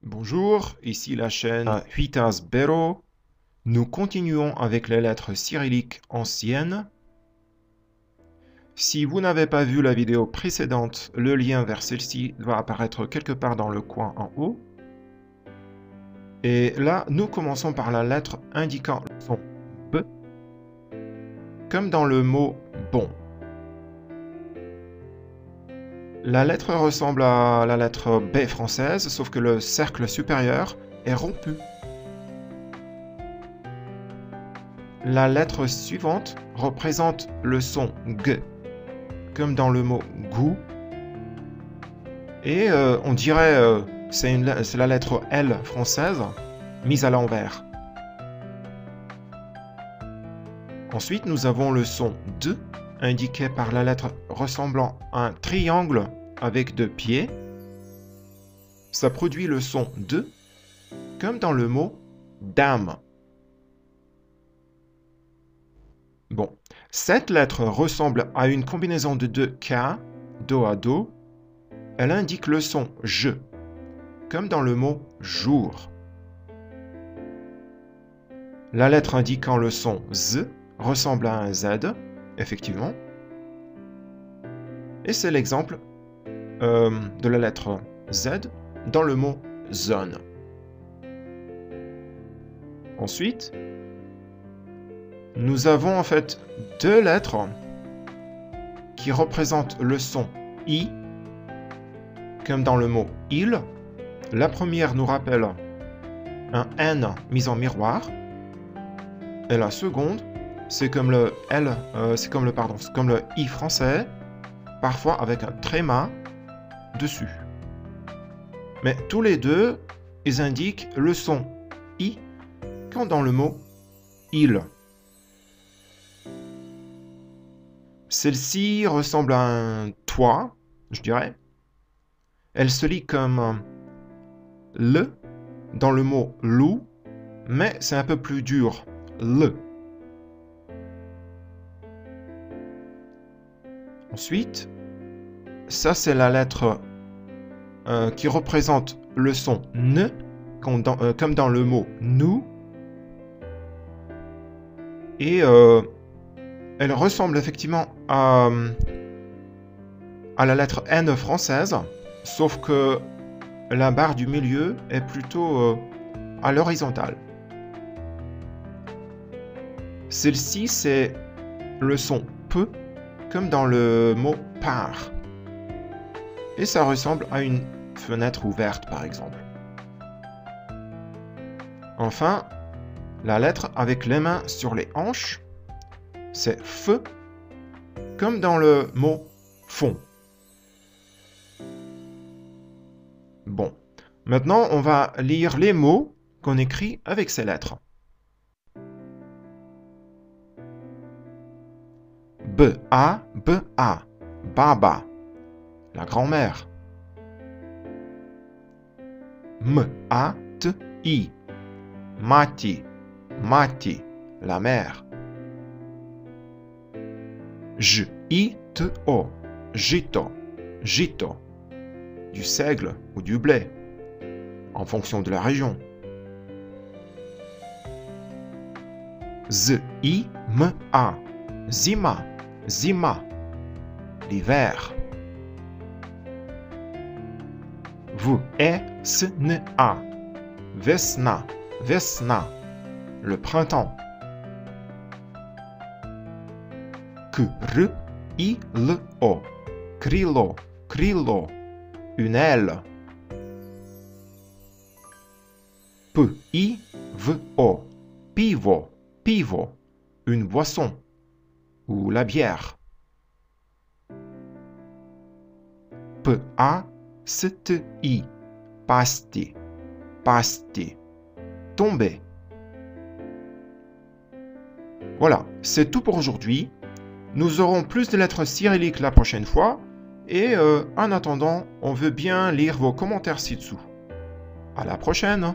Bonjour, ici la chaîne Huitas Bero. Nous continuons avec les lettres cyrilliques anciennes. Si vous n'avez pas vu la vidéo précédente, le lien vers celle-ci doit apparaître quelque part dans le coin en haut. Et là, nous commençons par la lettre indiquant le son B, comme dans le mot bon. La lettre ressemble à la lettre B française, sauf que le cercle supérieur est rompu. La lettre suivante représente le son G, comme dans le mot goût. Et on dirait c'est la lettre L française, mise à l'envers. Ensuite, nous avons le son D, indiqué par la lettre ressemblant à un triangle avec deux pieds. Ça produit le son D, comme dans le mot dame. Bon, cette lettre ressemble à une combinaison de deux K, Do à Do. Elle indique le son je, comme dans le mot jour. La lettre indiquant le son Z ressemble à un Z, effectivement. Et c'est l'exemple de la lettre Z dans le mot zone. Ensuite, nous avons en fait deux lettres qui représentent le son I, comme dans le mot il. La première nous rappelle un N mis en miroir, et la seconde, c'est comme le L, c'est comme le I français, parfois avec un tréma dessus. Mais tous les deux, ils indiquent le son I, comme dans le mot il. Celle-ci ressemble à un toit, je dirais. Elle se lit comme le dans le mot loup, mais c'est un peu plus dur, le. Ensuite, ça c'est la lettre qui représente le son ne, comme dans le mot nous. Et elle ressemble effectivement à la lettre N française, sauf que la barre du milieu est plutôt à l'horizontale. Celle-ci, c'est le son P, comme dans le mot par. Et ça ressemble à une fenêtre ouverte, par exemple. Enfin, la lettre avec les mains sur les hanches, c'est F, comme dans le mot fond. Bon, maintenant on va lire les mots qu'on écrit avec ces lettres. B-A, B-A, Baba, la grand-mère. M-A-T-I, Mati, Mati, la mère. J-I-T-O, Jito, Jito, du seigle ou du blé, en fonction de la région. Z-I-M-A, Zima, Zima, l'hiver. V-E-S-N-A, Vesna, Vesna, le printemps. K-R-I-L-O, Krilo, Krilo, une aile. P-I-V-O, Pivo, Pivo, une boisson ou la bière. P-A-S-T-I, Pasti, Pasti, tomber. Voilà, c'est tout pour aujourd'hui. Nous aurons plus de lettres cyrilliques la prochaine fois. Et en attendant, on veut bien lire vos commentaires ci-dessous. À la prochaine!